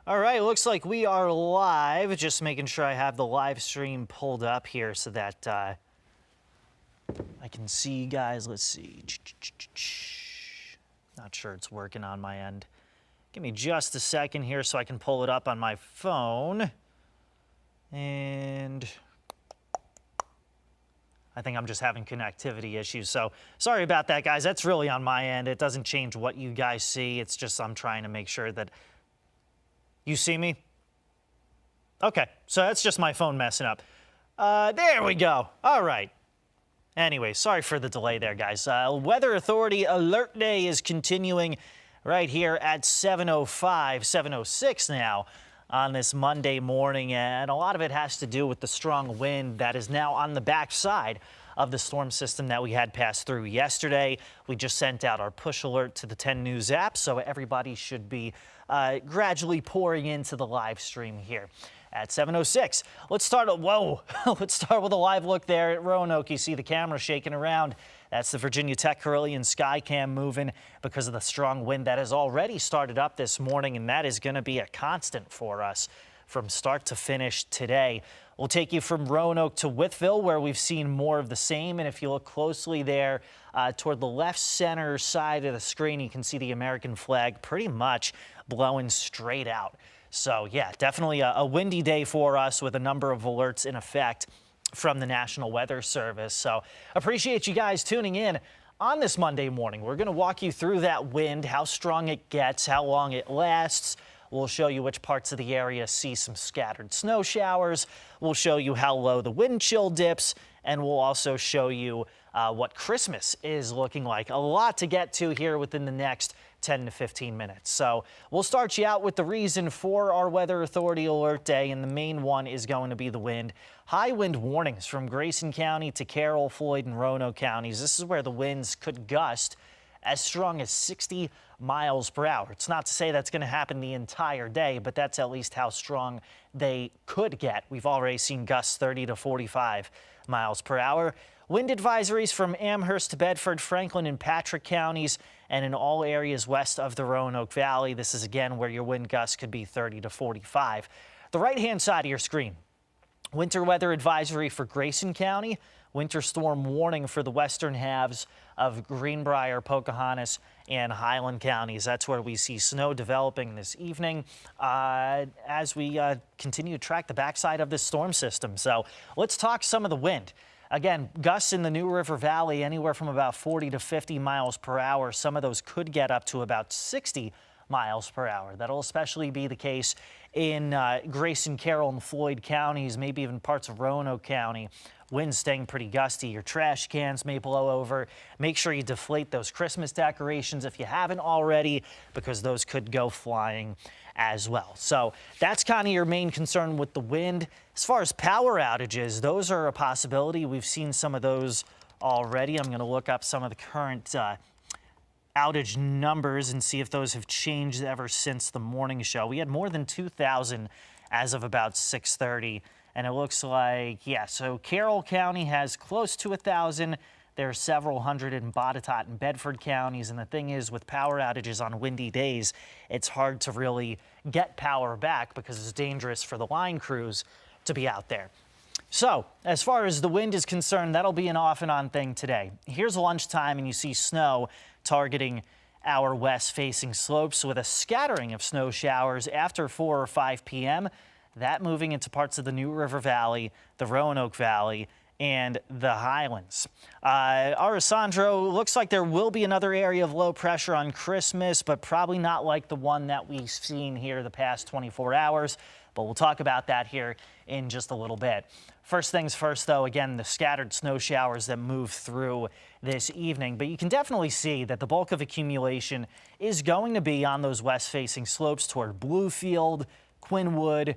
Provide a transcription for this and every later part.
All right, looks like we are live. Just making sure I have the live stream pulled up here so that I can see you guys. Let's see. Not sure it's working on my end. Give me just a second here so I can pull it up on my phone. And I think I'm just having connectivity issues. So sorry about that, guys. That's really on my end. It doesn't change what you guys see. It's just I'm trying to make sure that you see me? Okay, so that's just my phone messing up. There we go. All right. Anyway, sorry for the delay there, guys. Weather Authority Alert Day is continuing right here at 7:05, 7:06 now on this Monday morning, and a lot of it has to do with the strong wind that is now on the backside of the storm system that we had pass through yesterday. We just sent out our push alert to the 10 News app, so everybody should be gradually pouring into the live stream here at 7:06. Let's start let's start with a live look there at Roanoke. You see the camera shaking around. That's the Virginia Tech Carillion Skycam moving because of the strong wind that has already started up this morning, and that is going to be a constant for us from start to finish today. We'll take you from Roanoke to Wytheville, where we've seen more of the same. And if you look closely there toward the left center side of the screen, you can see the American flag pretty much blowing straight out. So, yeah, definitely a windy day for us with a number of alerts in effect from the National Weather Service. So appreciate you guys tuning in on this Monday morning. We're going to walk you through that wind, how strong it gets, how long it lasts. We'll show you which parts of the area see some scattered snow showers. We'll show you how low the wind chill dips, and we'll also show you what Christmas is looking like. A lot to get to here within the next 10 to 15 minutes. So we'll start you out with the reason for our Weather Authority Alert Day, and the main one is going to be the wind. High wind warnings from Grayson County to Carroll, Floyd, and Roanoke counties. This is where the winds could gust as strong as 60 miles per hour. It's not to say that's going to happen the entire day, but that's at least how strong they could get. We've already seen gusts 30 to 45 miles per hour. Wind advisories from Amherst to Bedford, Franklin, and Patrick counties, and in all areas west of the Roanoke Valley. This is again where your wind gusts could be 30 to 45. The right-hand side of your screen, winter weather advisory for Grayson County, winter storm warning for the western halves of Greenbrier, Pocahontas, and Highland counties. That's where we see snow developing this evening as we continue to track the backside of this storm system. So let's talk some of the wind. Again, gusts in the New River Valley anywhere from about 40 to 50 miles per hour. Some of those could get up to about 60 miles per hour. That'll especially be the case in Grayson, Carroll, and Floyd counties, maybe even parts of Roanoke County. Winds staying pretty gusty. Your trash cans may blow over. Make sure you deflate those Christmas decorations if you haven't already, because those could go flying as well. So that's kind of your main concern with the wind. As far as power outages, those are a possibility. We've seen some of those already. I'm going to look up some of the current outage numbers and see if those have changed ever since the morning show. We had more than 2,000 as of about 6:30. And it looks like, yeah, so Carroll County has close to 1,000. There are several hundred in Botetourt and Bedford counties. And the thing is, with power outages on windy days, it's hard to really get power back because it's dangerous for the line crews to be out there. So as far as the wind is concerned, that'll be an off and on thing today. Here's lunchtime, and you see snow targeting our west-facing slopes with a scattering of snow showers after 4 or 5 p.m., that moving into parts of the New River Valley, the Roanoke Valley, and the Highlands. Alessandro, looks like there will be another area of low pressure on Christmas, but probably not like the one that we've seen here the past 24 hours. But we'll talk about that here in just a little bit. First things first, though, again, the scattered snow showers that move through this evening. But you can definitely see that the bulk of accumulation is going to be on those west-facing slopes toward Bluefield, Quinwood,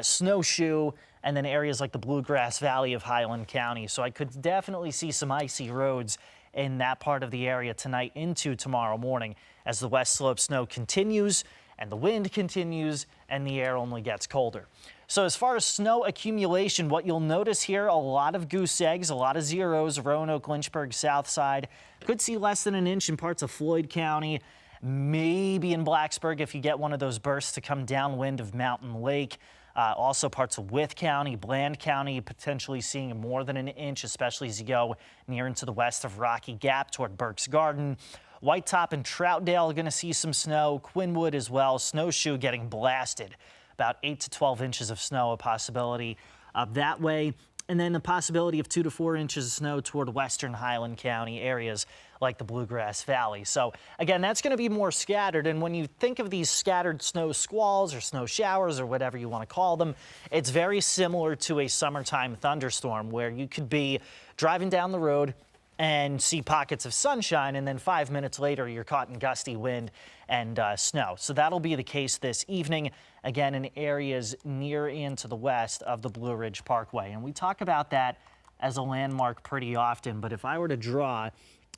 Snowshoe, and then areas like the Bluegrass Valley of Highland County. So I could definitely see some icy roads in that part of the area tonight into tomorrow morning as the west slope snow continues and the wind continues and the air only gets colder. So as far as snow accumulation, what you'll notice here, a lot of goose eggs, a lot of zeros, Roanoke, Lynchburg, South Side. Could see less than an inch in parts of Floyd County Maybe in Blacksburg if you get one of those bursts to come downwind of Mountain Lake. Also parts of Wythe County, Bland County, potentially seeing more than an inch, especially as you go near into the west of Rocky Gap toward Burke's Garden. White Top and Troutdale are going to see some snow. Quinwood as well. Snowshoe getting blasted. About 8 to 12 inches of snow, a possibility up that way. And then the possibility of 2 to 4 inches of snow toward western Highland County areas like the Bluegrass Valley. So again, that's going to be more scattered. And when you think of these scattered snow squalls or snow showers or whatever you want to call them, it's very similar to a summertime thunderstorm where you could be driving down the road and see pockets of sunshine, and then 5 minutes later you're caught in gusty wind and snow. So that'll be the case this evening, again in areas near and to the west of the Blue Ridge Parkway. And we talk about that as a landmark pretty often, but if I were to draw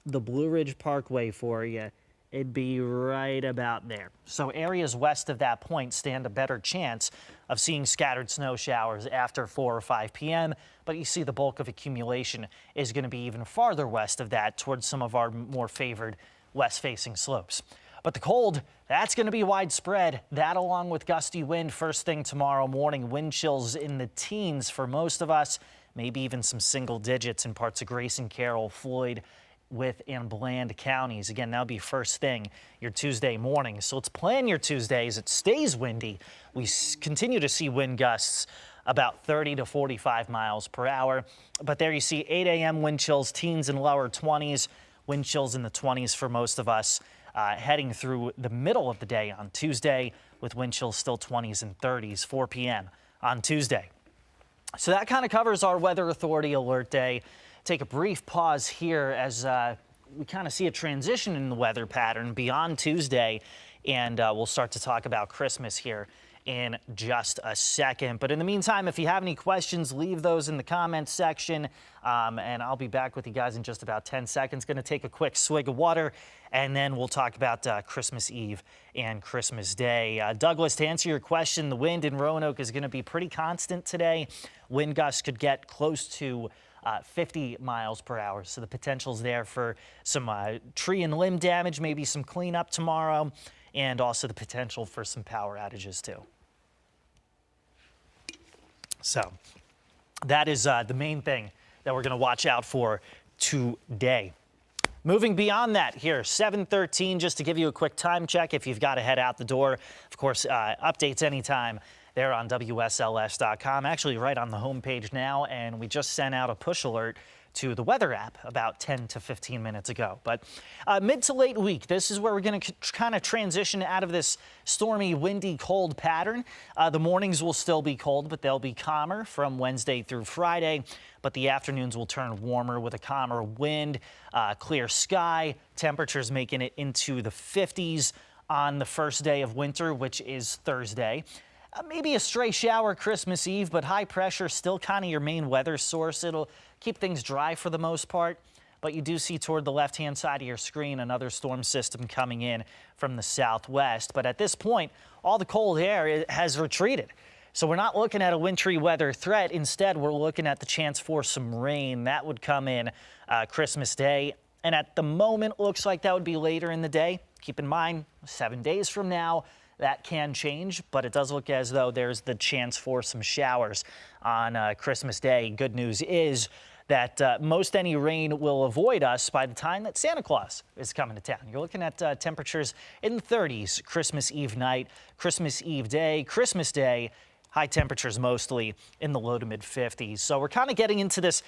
the Blue Ridge Parkway for you, it'd be right about there. So areas west of that point stand a better chance of seeing scattered snow showers after 4 or 5 p.m., but you see the bulk of accumulation is going to be even farther west of that towards some of our more favored west-facing slopes. But the cold, that's going to be widespread. That along with gusty wind first thing tomorrow morning, wind chills in the teens for most of us, maybe even some single digits in parts of Grayson, Carroll, Floyd, Wythe and Bland counties. Again, that'll be first thing your Tuesday morning. So let's plan your Tuesdays. It stays windy. We continue to see wind gusts about 30 to 45 miles per hour. But there you see 8 a.m. wind chills, teens and lower 20s, wind chills in the 20s for most of us heading through the middle of the day on Tuesday with wind chills still 20s and 30s, 4 p.m. on Tuesday. So that kind of covers our Weather Authority alert day. Take a brief pause here as we kind of see a transition in the weather pattern beyond Tuesday, and we'll start to talk about Christmas here in just a second. But in the meantime, if you have any questions, leave those in the comments section, and I'll be back with you guys in just about 10 seconds. Going to take a quick swig of water, and then we'll talk about Christmas Eve and Christmas Day. Douglas, to answer your question, the wind in Roanoke is going to be pretty constant today. Wind gusts could get close to 50 miles per hour. So the potential's there for some tree and limb damage, maybe some cleanup tomorrow, and also the potential for some power outages too. So that is the main thing that we're going to watch out for today. Moving beyond that here, 7:13, just to give you a quick time check if you've got to head out the door. Of course, updates anytime there on WSLS.com, actually right on the homepage now, and we just sent out a push alert to the weather app about 10 to 15 minutes ago. But mid to late week, this is where we're going to kind of transition out of this stormy, windy, cold pattern. The mornings will still be cold, but they'll be calmer from Wednesday through Friday. But the afternoons will turn warmer with a calmer wind, clear sky, temperatures making it into the 50s on the first day of winter, which is Thursday. Maybe a stray shower Christmas Eve, but high pressure still kind of your main weather source. It'll keep things dry for the most part, but you do see toward the left-hand side of your screen another storm system coming in from the southwest. But at this point, all the cold air has retreated. So we're not looking at a wintry weather threat. Instead, we're looking at the chance for some rain. That would come in Christmas Day. And at the moment, looks like that would be later in the day. Keep in mind, 7 days from now, that can change, but it does look as though there's the chance for some showers on Christmas Day. Good news is that most any rain will avoid us by the time that Santa Claus is coming to town. You're looking at temperatures in the 30s Christmas Eve night, Christmas Eve day, Christmas Day. High temperatures mostly in the low to mid 50s. So we're kind of getting into this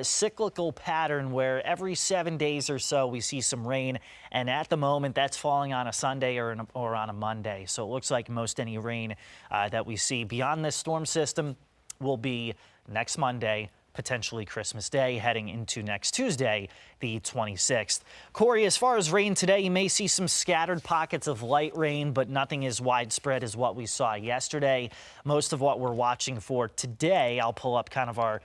cyclical pattern where every 7 days or so we see some rain. And at the moment, that's falling on a Sunday or on a Monday. So it looks like most any rain that we see beyond this storm system will be next Monday, potentially Christmas Day, heading into next Tuesday, the 26th. Corey, as far as rain today, you may see some scattered pockets of light rain, but nothing as widespread as what we saw yesterday. Most of what we're watching for today, I'll pull up kind of our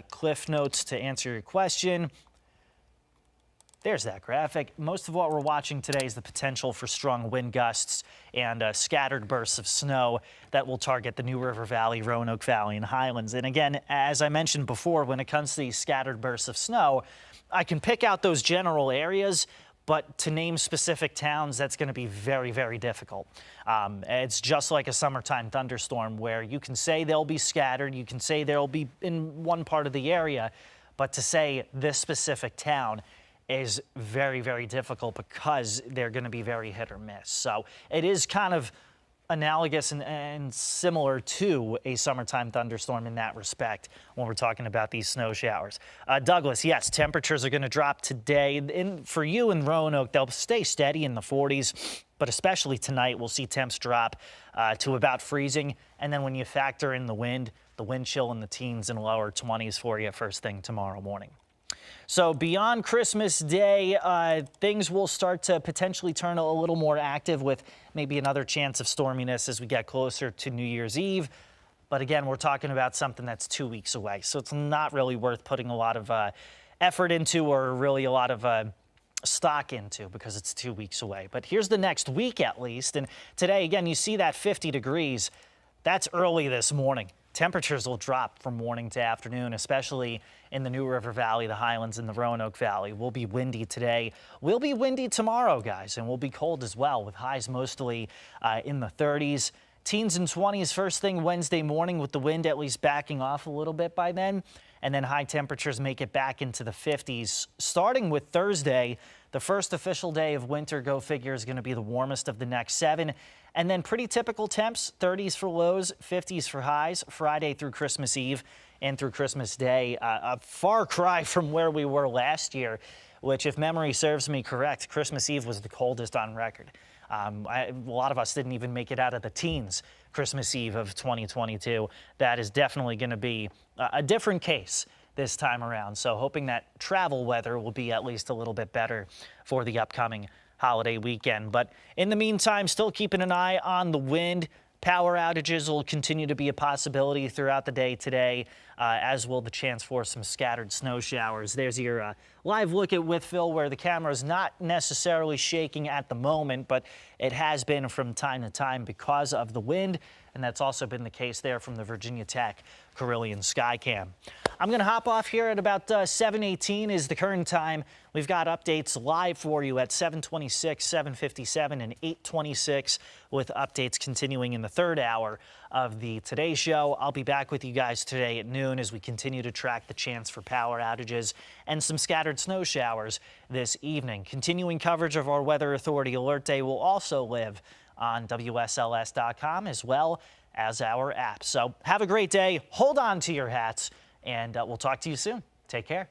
cliff notes to answer your question. There's that graphic. Most of what we're watching today is the potential for strong wind gusts and scattered bursts of snow that will target the New River Valley, Roanoke Valley, and Highlands. And again, as I mentioned before, when it comes to these scattered bursts of snow, I can pick out those general areas, but to name specific towns, that's going to be very, very difficult. It's just like a summertime thunderstorm where you can say they'll be scattered, you can say they'll be in one part of the area, but to say this specific town is very, very difficult because they're going to be very hit or miss. So it is kind of analogous and similar to a summertime thunderstorm in that respect when we're talking about these snow showers. Douglas, yes, temperatures are going to drop today. For you in Roanoke, they'll stay steady in the 40s, but especially tonight, we'll see temps drop to about freezing. And then when you factor in the wind chill in the teens and lower 20s for you first thing tomorrow morning. So beyond Christmas Day, things will start to potentially turn a little more active with maybe another chance of storminess as we get closer to New Year's Eve. But again, we're talking about something that's 2 weeks away. So it's not really worth putting a lot of effort into or really a lot of stock into because it's 2 weeks away. But here's the next week at least. And today, again, you see that 50 degrees. That's early this morning. Temperatures will drop from morning to afternoon, especially in the New River Valley, the Highlands, and the Roanoke Valley. We'll be windy today. We'll be windy tomorrow, guys, and we'll be cold as well with highs mostly in the 30s. Teens and 20s first thing Wednesday morning with the wind at least backing off a little bit by then. And then high temperatures make it back into the 50s. Starting with Thursday, the first official day of winter, go figure, is going to be the warmest of the next 7. And then pretty typical temps, 30s for lows, 50s for highs, Friday through Christmas Eve and through Christmas Day. A far cry from where we were last year, which, if memory serves me correct, Christmas Eve was the coldest on record. A lot of us didn't even make it out of the teens Christmas Eve of 2022. That is definitely going to be a different case this time around. So hoping that travel weather will be at least a little bit better for the upcoming holiday weekend. But in the meantime, still keeping an eye on the wind. Power outages will continue to be a possibility throughout the day today, as will the chance for some scattered snow showers. There's your live look at Wytheville, where the camera is not necessarily shaking at the moment, but it has been from time to time because of the wind, and that's also been the case there from the Virginia Tech Carillion Skycam. I'm going to hop off here at about 7:18 is the current time. We've got updates live for you at 7:26, 7:57, and 8:26, with updates continuing in the third hour of the Today Show. I'll be back with you guys today at noon as we continue to track the chance for power outages and some scattered snow showers this evening. Continuing coverage of our Weather Authority Alert Day will also live on WSLS.com as well as our app. So have a great day. Hold on to your hats, and we'll talk to you soon. Take care.